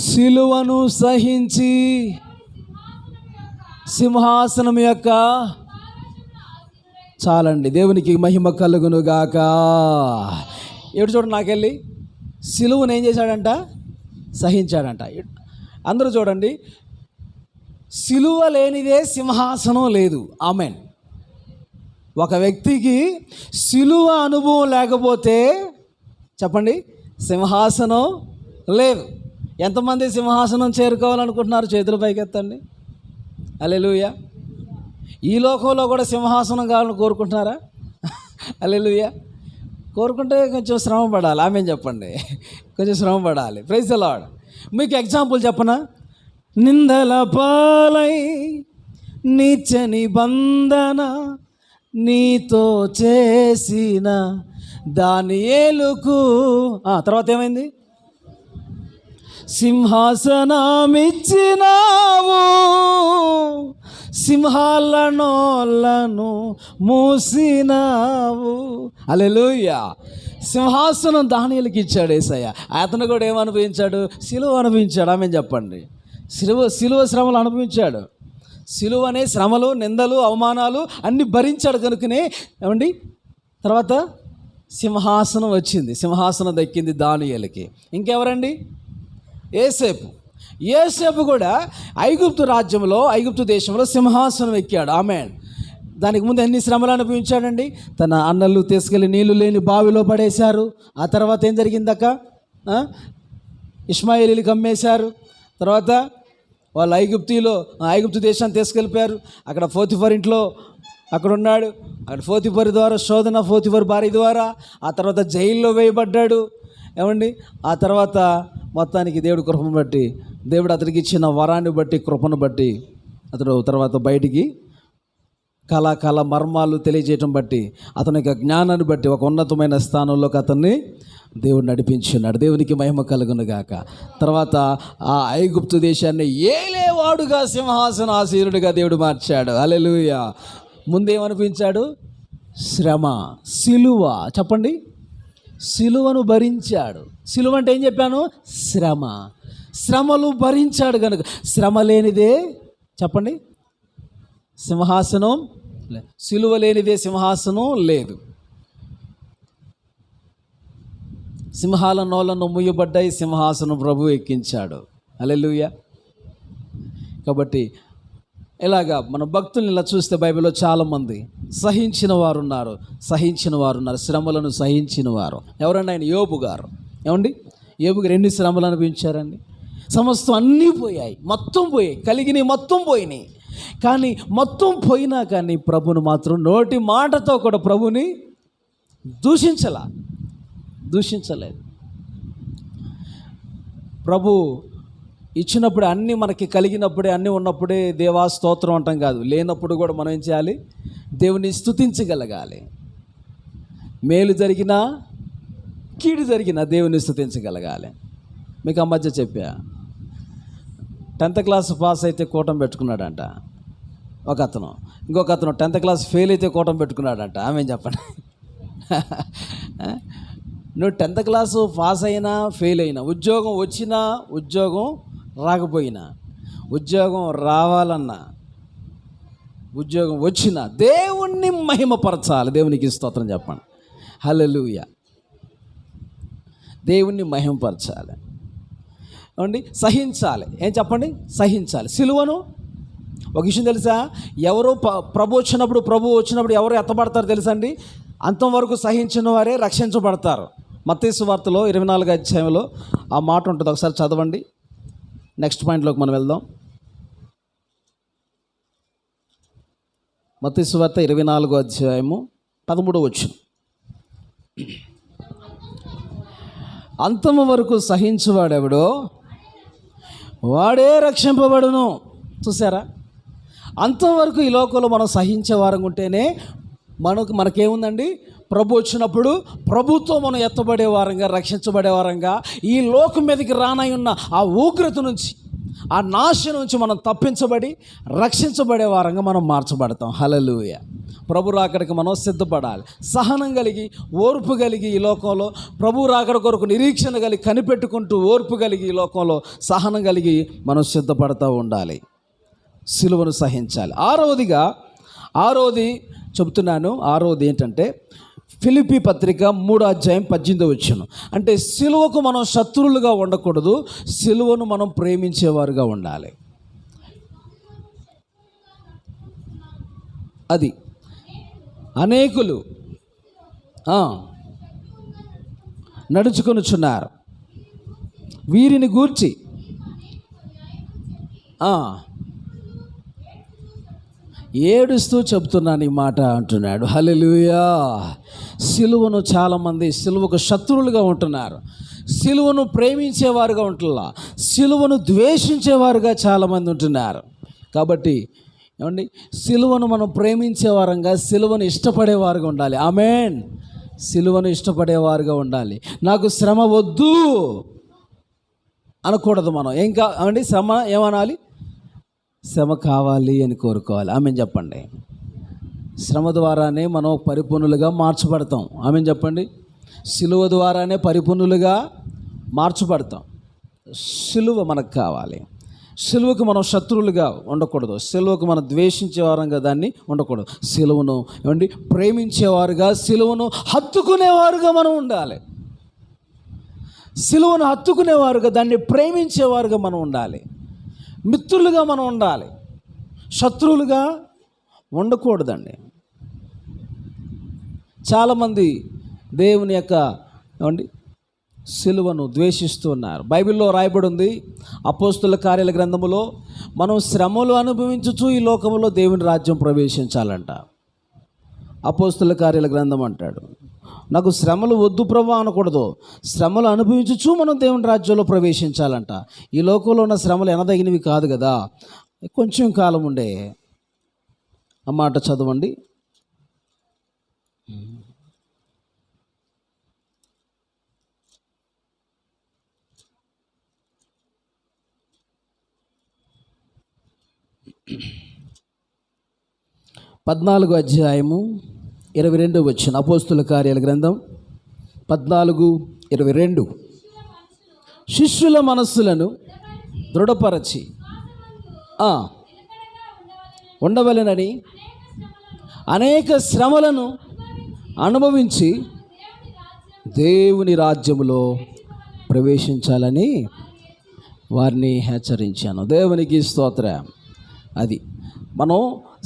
సిలువను సహించి సింహాసనం యొక్క చాలండి. దేవునికి మహిమ కలుగునుగాక. ఎప్పుడు చూడండి, నాకెళ్ళి సిలువను ఏం చేశాడంట? సహించాడంట. అందరూ చూడండి, సిలువ లేనిదే సింహాసనం లేదు. ఆమేన్. ఒక వ్యక్తికి సిలువ అనుభవం లేకపోతే చెప్పండి సింహాసనం లేదు. ఎంతమంది సింహాసనం చేరుకోవాలనుకుంటున్నారు? చేతుల పైకెత్తండి. హల్లెలూయా. ఈ లోకంలో కూడా సింహాసనం కావాలని కోరుకుంటున్నారా? హల్లెలూయా. కోరుకుంటే కొంచెం శ్రమ పడాలి. ఆమేన్ చెప్పండి. కొంచెం శ్రమ పడాలి. Praise the lord. మీకు ఎగ్జాంపుల్ చెప్పనా? నిందల పాలై నీచ నిబంధన నీతో చేసిన దానియేలుకు తర్వాత ఏమైంది? సింహాసనమిచ్చినావు, సింహాల నోళ్ళను మూసినావు. హల్లెలూయా. సింహాసనం దానియేలుకి ఇచ్చాడు యేసయ్య. అతను కూడా ఏమనుభవించాడు? సిలువ అనుభవించాడు. ఆమె చెప్పండి. సిలువ శ్రమలు అనుభవించాడు. సిలువ అనే శ్రమలు, నిందలు, అవమానాలు అన్నీ భరించాడు కనుకనే ఏమండి తర్వాత సింహాసనం వచ్చింది. సింహాసనం దక్కింది దానియేలుకి. ఇంకెవరండి? యోసేపు కూడా ఐగుప్తు రాజ్యంలో, ఐగుప్తు దేశంలో సింహాసనం ఎక్కాడు. ఆమేన్. దానికి ముందు ఎన్ని శ్రమలు అనుభవించాడండి? తన అన్నలు తీసుకెళ్ళి నీళ్లు లేని బావిలో పడేశారు. ఆ తర్వాత ఏం జరిగిందక్క? ఇష్మాయేలీలకు అమ్మేశారు. తర్వాత వాళ్ళు ఐగుప్తు దేశాన్ని తీసుకెళ్ళిపోయారు. అక్కడ పోతిఫర్ ఇంట్లో అక్కడ ఉన్నాడు. అక్కడ పోతిఫర్ ద్వారా శోధన, పోతిఫర్ భార్య ద్వారా. ఆ తర్వాత జైల్లో వేయబడ్డాడు. ఏమండి ఆ తర్వాత మొత్తానికి దేవుడి కృపను బట్టి, దేవుడు అతనికి ఇచ్చిన వరాన్ని బట్టి, కృపను బట్టి అతడు తర్వాత బయటికి కళ మర్మాలు తెలియజేయటం బట్టి, అతని యొక్క జ్ఞానాన్ని బట్టి ఒక ఉన్నతమైన స్థానంలోకి అతన్ని దేవుడు నడిపించున్నాడు. దేవునికి మహిమ కలుగును గాక. తర్వాత ఆ ఐగుప్తు దేశాన్ని ఏలేవాడుగా, సింహాసనాసీనుడిగా దేవుడు మార్చాడు. హల్లెలూయా. ముందేమనిపించాడు? శ్రమ, సిలువ. చెప్పండి. సిలువను భరించాడు. సిలువ అంటే ఏం చెప్పాను? శ్రమ. శ్రమలు భరించాడు కనుక శ్రమ లేనిదే చెప్పండి సింహాసనం, సిలువ లేనిదే సింహాసనం లేదు. సింహాల నోళ్ళను ముయ్యబడ్డాయి, సింహాసనం ప్రభు ఎక్కించాడు. హల్లెలూయా. కాబట్టి ఇలాగా మన భక్తుల్ని ఇలా చూస్తే బైబిల్లో చాలామంది సహించిన వారు ఉన్నారు, శ్రమలను సహించిన వారు. ఎవరండి? ఆయన యోబు గారు. ఏమండి యోబు గారు ఎన్ని శ్రమలు అనిపించారండి? సమస్తం అన్నీ పోయాయి, మొత్తం పోయాయి, కలిగినవి మొత్తం పోయినాయి. కానీ మొత్తం పోయినా కానీ ప్రభుని మాత్రం నోటి మాటతో కూడా ప్రభుని దూషించలేదు. ప్రభు ఇచ్చినప్పుడే, అన్నీ మనకి కలిగినప్పుడే, అన్నీ ఉన్నప్పుడే దేవా స్తోత్రం అంటాం కాదు. లేనప్పుడు కూడా మనం ఏం చేయాలి? దేవుని స్తుతించగలగాలి. మేలు జరిగినా కీడు జరిగినా దేవుని స్తుతించగలగాలి. మీకు ఆ మధ్య చెప్పా, 10th క్లాస్ పాస్ అయితే కూటం పెట్టుకున్నాడంట ఒక అతను. ఇంకొక అతను 10th క్లాస్ ఫెయిల్ అయితే కూటం పెట్టుకున్నాడంట. ఆమె చెప్పండి. నువ్వు 10th క్లాసు పాస్ అయినా ఫెయిల్ అయినా, ఉద్యోగం వచ్చినా ఉద్యోగం రాకపోయినా, ఉద్యోగం రావాలన్నా ఉద్యోగం వచ్చినా దేవుణ్ణి మహిమపరచాలి. దేవునికి స్తోత్రం చెప్పండి. హల్లెలూయా. దేవుణ్ణి మహిమపరచాలి. ఏమండి సహించాలి. ఏం చెప్పండి? సహించాలి. సిలువను ఒక విషయం తెలుసా? ఎవరో ప్రభు వచ్చినప్పుడు ఎవరు ఎత్తబడతారు తెలుసా అండి? అంతవరకు సహించిన వారే రక్షించబడతారు. మత్తయి సువార్తలో 24వ అధ్యాయంలో ఆ మాట ఉంటుంది. ఒకసారి చదవండి. నెక్స్ట్ పాయింట్లోకి మనం వెళ్దాం. మత్తయి సువార్త 24వ అధ్యాయము 13వ వచనం. అంతము వరకు సహించువాడెవడో వాడే రక్షింపబడును. చూసారా? అంతం వరకు ఈ లోకంలో మనం సహించే వారంగా ఉంటేనే మనకేముందండి? ప్రభు వచ్చినప్పుడు ప్రభుత్వం మనం ఎత్తబడే వారంగా, రక్షించబడే వారంగా, ఈ లోకం మీదకి రానై ఉన్న ఆ ఉగ్రత నుంచి, ఆ నాశనం నుంచి మనం తప్పించబడి రక్షించబడే వారంగా మనం మార్చబడతాం. హల్లెలూయా. ప్రభు రాకడికి మనం సిద్ధపడాలి. సహనం కలిగి, ఓర్పు కలిగి ఈ లోకంలో ప్రభు రాకడ కొరకు నిరీక్షణ కలిగి, కనిపెట్టుకుంటూ ఓర్పు కలిగి ఈ లోకంలో సహనం కలిగి మనం సిద్ధపడతా ఉండాలి. సిలువను సహించాలి. ఆరోది చెబుతున్నాను. ఆరోది ఏంటంటే ఫిలిప్పీ పత్రిక 3వ అధ్యాయం 18వ వచనం. అంటే సిలువకు మనం శత్రువులుగా ఉండకూడదు, సిలువను మనం ప్రేమించేవారుగా ఉండాలి. అది అనేకులు నడుచుకొనుచున్నారు, వీరిని గూర్చి ఏడుస్తూ చెప్తున్నాను ఈ మాట అంటున్నాడు. హల్లెలూయా. సిలువను చాలామంది సిలువకు శత్రువులుగా ఉంటున్నారు, సిలువను ప్రేమించేవారుగా ఉంటున్నా, సిలువను ద్వేషించేవారుగా చాలామంది ఉంటున్నారు. కాబట్టి ఏమండి సిలువను మనం ప్రేమించేవారంగా, సిలువను ఇష్టపడేవారుగా ఉండాలి. ఆమేన్. సిలువను ఇష్టపడేవారుగా ఉండాలి. నాకు శ్రమ వద్దు, అనకూడదు. మనం ఏమండి శ్రమ ఏమనాలి? శ్రమ కావాలి అని కోరుకోవాలి. ఆమెను చెప్పండి. శ్రమ ద్వారానే మనం పరిపూర్ణులుగా మార్చబడతాం. ఆమెను చెప్పండి. సిలువ ద్వారానే పరిపూర్ణులుగా మార్చబడతాం. సిలువ మనకు కావాలి. సిలువకు మనం శత్రువులుగా ఉండకూడదు. సిలువకు మనం ద్వేషించే వారంగా దాన్ని ఉండకూడదు. సిలువను ఏమండి ప్రేమించేవారుగా, సిలువను హత్తుకునేవారుగా మనం ఉండాలి. సిలువను హత్తుకునేవారుగా, దాన్ని ప్రేమించేవారుగా మనం ఉండాలి. మిత్రులుగా మనం ఉండాలి, శత్రువులుగా ఉండకూడదండి. చాలామంది దేవుని యొక్క ఏమండి సిలువను ద్వేషిస్తూ ఉన్నారు. బైబిల్లో రాయబడి ఉంది, అపోస్తుల కార్యాల గ్రంథములో, మనం శ్రమలు అనుభవించుచు ఈ లోకంలో దేవుని రాజ్యం ప్రవేశించాలంట. అపోస్తుల కార్యాల గ్రంథం అంటాడు, నాకు శ్రమలు వద్దు ప్రభు అనకూడదు, శ్రమలు అనుభవించుచు మనం దేవుని రాజ్యంలో ప్రవేశించాలంట. ఈ లోకంలో ఉన్న శ్రమలు ఎనదగినవి కాదు కదా, కొంచెం కాలం ఉండే. ఆ మాట చదవండి. పద్నాలుగో అధ్యాయము 22వ వచనం. అపోస్తుల కార్యాల గ్రంథం 14:22. శిష్యుల మనస్సులను దృఢపరచి ఉండవలెనని అనేక శ్రమలను అనుభవించి దేవుని రాజ్యములో ప్రవేశించాలని వారిని హెచ్చరించాను. దేవునికి స్తోత్రం. అది మనం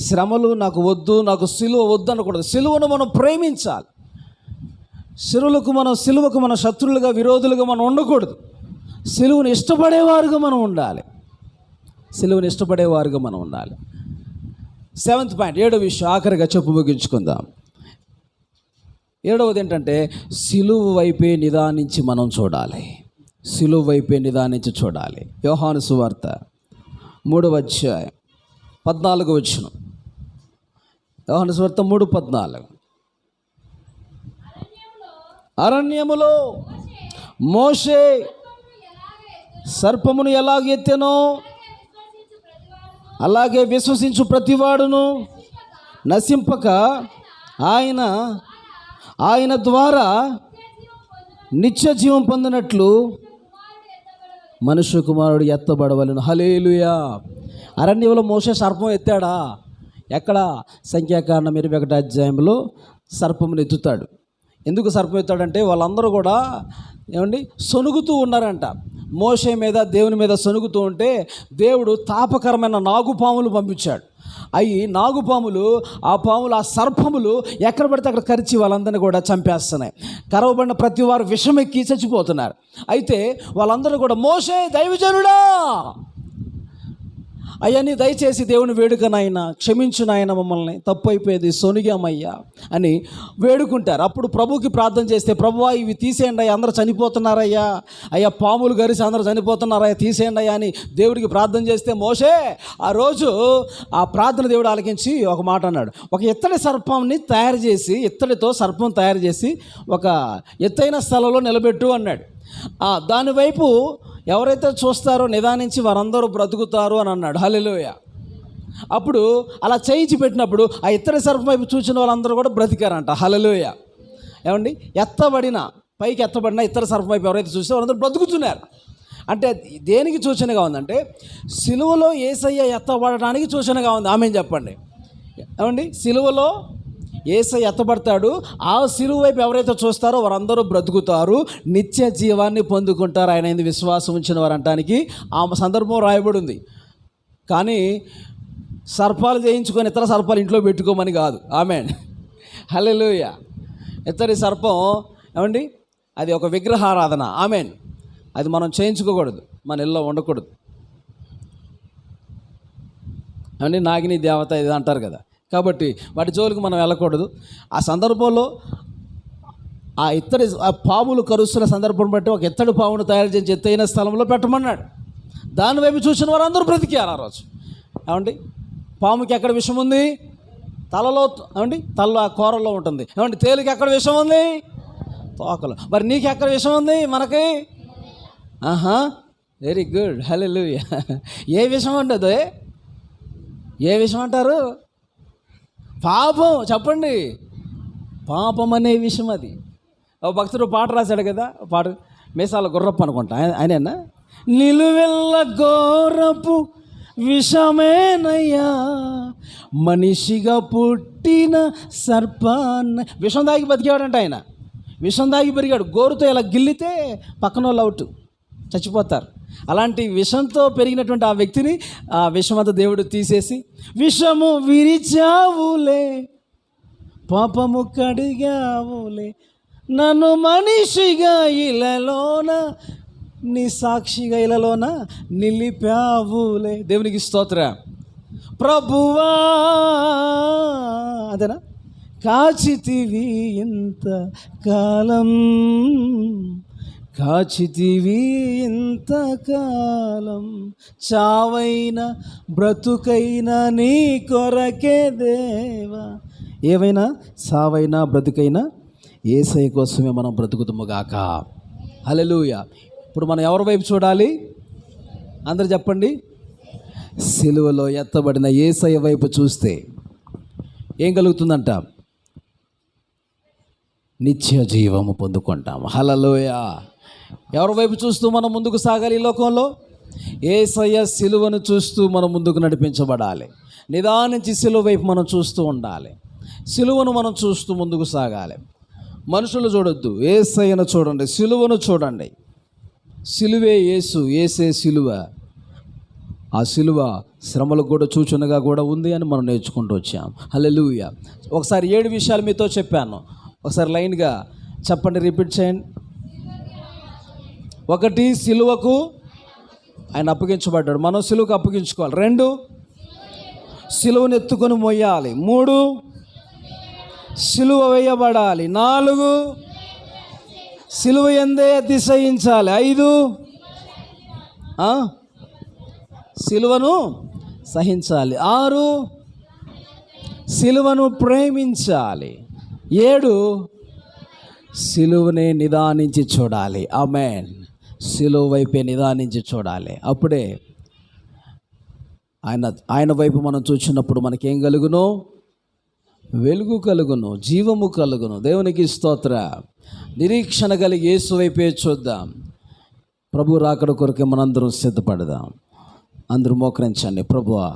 శ్రమలు నాకు వద్దు, నాకు సిలువ వద్దు అనకూడదు. సిలువను మనం ప్రేమించాలి. సిలువకు మన శత్రువులుగా, విరోధులుగా మనం ఉండకూడదు. సిలువను ఇష్టపడేవారుగా మనం ఉండాలి. సిలువను ఇష్టపడేవారుగా మనం ఉండాలి. 7th పాయింట్, 7వ విషయం, ఆఖరిగా చెప్పు ముగించుకుందాం. 7వది ఏంటంటే, సిలువ వైపే నిదానించి మనం చూడాలి. సిలువ వైపే నిదానించి చూడాలి. యోహాను సువార్త 3వ అధ్యాయం 14వ వచనం. యోహాను సువార్త 3:14. అరణ్యములో మోషే సర్పమును ఎలాగెత్తెనో అలాగే విశ్వసించు ప్రతివాడును నశింపక ఆయన ద్వారా నిత్య జీవం పొందినట్లు మనుష్య కుమారుడు ఎత్తబడవలెను. హల్లెలూయా. అరణ్యంలో మోషే సర్పం ఎత్తాడా? ఎక్కడ? సంఖ్యాకాండం 21వ అధ్యాయంలో సర్పమును ఎత్తుతాడు. ఎందుకు సర్పం ఎత్తాడంటే, వాళ్ళందరూ కూడా ఏమండి సొనుగుతూ ఉన్నారంట. మోషే మీద, దేవుని మీద సొనుగుతూ ఉంటే దేవుడు తాపకరమైన నాగుపాములు పంపించాడు. అవి నాగుపాములు, ఆ సర్పములు ఎక్కడ పడితే అక్కడ కరిచి వాళ్ళందరినీ కూడా చంపేస్తున్నాయి. కరవబడిన ప్రతి వారు విషమెక్కి చచ్చిపోతున్నారు. అయితే వాళ్ళందరూ కూడా, మోషే దైవజనుడా, అయ్యా దయచేసి దేవుని వేడుకనైనా క్షమించు నాయన, మమ్మల్ని తప్పు అయిపోయేది, సొనిగామయ్యా అని వేడుకుంటారు. అప్పుడు ప్రభుకి ప్రార్థన చేస్తే, ప్రభువా ఇవి తీసేయండి అయ్యా, అందరూ చనిపోతున్నారయ్యా, అయ్యా పాములు గరిసి అందరూ చనిపోతున్నారయ్యా, తీసేయండి అయ్యా అని దేవుడికి ప్రార్థన చేస్తే, మోషే ఆ రోజు ఆ ప్రార్థన దేవుడు ఆలకించి ఒక మాట అన్నాడు. ఒక ఇత్తడి సర్పాన్ని తయారు చేసి, ఇత్తడితో సర్పం తయారు చేసి ఒక ఎత్తైన స్థలంలో నిలబెట్టు అన్నాడు. దానివైపు ఎవరైతే చూస్తారో నిదానించి వారందరూ బ్రతుకుతారు అని అన్నాడు. హల్లెలూయా. అప్పుడు అలా చేయించి పెట్టినప్పుడు ఆ ఇత్తడి సర్పం వైపు చూసిన వాళ్ళందరూ కూడా బ్రతికారంట. హల్లెలూయా. ఏమండి, పైకి ఎత్తబడిన ఇత్తడి సర్పం వైపు ఎవరైతే చూస్తే వాళ్ళందరూ బ్రతుకుతున్నారు. అంటే దేనికి సూచనగా ఉందంటే, సిలువలో యేసయ్య ఎత్తబడడానికి సూచనగా ఉంది. ఆమేన్ చెప్పండి. ఏమండి, సిలువలో యేసయ్య ఎత్తబడతాడు. ఆ సిలువ వైపు ఎవరైతే చూస్తారో వారందరూ బ్రతుకుతారు, నిత్య జీవాన్ని పొందుకుంటారు ఆయన యందు విశ్వాసం ఉంచిన వారు అనటానికి ఆ సందర్భం రాయబడి ఉంది. కానీ సర్పాలు చేయించుకొని ఇతర సర్పాలు ఇంట్లో పెట్టుకోమని కాదు. ఆమేన్. హల్లెలూయా. ఇతడి సర్పం ఏమండి, అది ఒక విగ్రహారాధన. ఆమేన్. అది మనం చేయించుకోకూడదు, మన ఇళ్ళలో ఉండకూడదు. ఏమండి, నాగిని దేవత ఇది అంటారు కదా, కాబట్టి వాటి జోలికి మనం వెళ్ళకూడదు. ఆ సందర్భంలో ఆ పాములు కరుస్తున్న సందర్భం బట్టి ఒక ఇత్తడి పామును తయారు చేసి ఎత్తైన స్థలంలో పెట్టమన్నాడు. దాని వైపు చూసిన వారు అందరూ బ్రతికారు ఆ రోజు. ఏమండి, పాముకి ఎక్కడ విషం ఉంది? తలలో. ఏమండి, తలలో ఆ కూరలో ఉంటుంది. ఏమండి, తేలికి ఎక్కడ విషం ఉంది? తోకలో. మరి నీకు ఎక్కడ విషం ఉంది? మనకి వెరీ గుడ్, హల్లెలూయా. ఏ విషయం ఉండదు? ఏ విషయం అంటారు? పాపం. చెప్పండి, పాపం అనే విషయం అది. ఓ భక్తుడు పాట రాశాడు కదా, పాట మీసాల గుర్రప్ప అనుకుంటా, ఆయనేనా? నిలువెల్ల ఘోరపు విషమేనయ్యా, మనిషిగా పుట్టిన సర్పాన్న. విషం దాగి బతికేవాడంట ఆయన. విషం దాగి పెరిగాడు. గోరుతో ఇలా గిల్లితే పక్కన వాళ్ళు అవుట్, చచ్చిపోతారు. అలాంటి విషంతో పెరిగినటువంటి ఆ వ్యక్తిని ఆ విషమంతా దేవుడు తీసేసి, విషము విరిచావులే, పాపము కడిగావులే, నన్ను మనిషిగా ఇలలోన, నీ సాక్షిగా ఇలలోన నిలిపావులే. దేవునికి స్తోత్రం. ప్రభువా, అదేనా? కాచితివి ఇంత కాలం, కాచితివి ఇంతకాలం, చావైన బ్రతుకైనా నీ కొరకే దేవా. ఏవైనా సావైనా బ్రతుకైనా యేసయ్య కోసమే మనం బ్రతుకుతాముగాక. హల్లెలూయా. ఇప్పుడు మనం ఎవరి వైపు చూడాలి? అందరు చెప్పండి. సిలువలో ఎత్తబడిన యేసయ్య వైపు చూస్తే ఏం కలుగుతుందంట? నిత్య జీవము పొందుకుంటాం. హల్లెలూయా. ఎవరి వైపు చూస్తూ మనం ముందుకు సాగాలి? ఈ లోకంలో యేసయ్య సిలువను చూస్తూ మనం ముందుకు నడిపించబడాలి. నిదానించి సిలువ వైపు మనం చూస్తూ ఉండాలి. సిలువను మనం చూస్తూ ముందుకు సాగాలి. మనుషులు చూడొద్దు, యేసయ్యను చూడండి, సిలువను చూడండి. సిలువే యేసు, యేసే సిలువ. ఆ సిలువ శ్రమలకు కూడా సూచనగా కూడా ఉంది అని మనం నేర్చుకుంటూ వచ్చాం. హల్లెలూయా. ఒకసారి 7 విషయాలు మీతో చెప్పాను, ఒకసారి లైన్గా చెప్పండి, రిపీట్ చేయండి. 1, సిలువకు ఆయన అప్పగించబడ్డాడు, మనం సిలువకు అప్పగించుకోవాలి. 2, సిలువను ఎత్తుకొని మోయాలి. 3, సిలువ వేయబడాలి. 4, సిలువ యందే అతిశయించాలి. 5, సిలువను సహించాలి. 6, సిలువను ప్రేమించాలి. 7, సిలువనే నిదానించి చూడాలి. ఆమేన్. సిలువ వైపే నిదానించి చూడాలి. అప్పుడే ఆయన వైపు మనం చూసినప్పుడు మనకేం కలుగును? వెలుగు కలుగును, జీవము కలుగును. దేవునికి స్తోత్ర. నిరీక్షణ కలిగి యేసు వైపే చూద్దాం. ప్రభు రాకడ కొరకే మనందరం సిద్ధపడదాం. అందరూ మోకరించండి. ప్రభువా,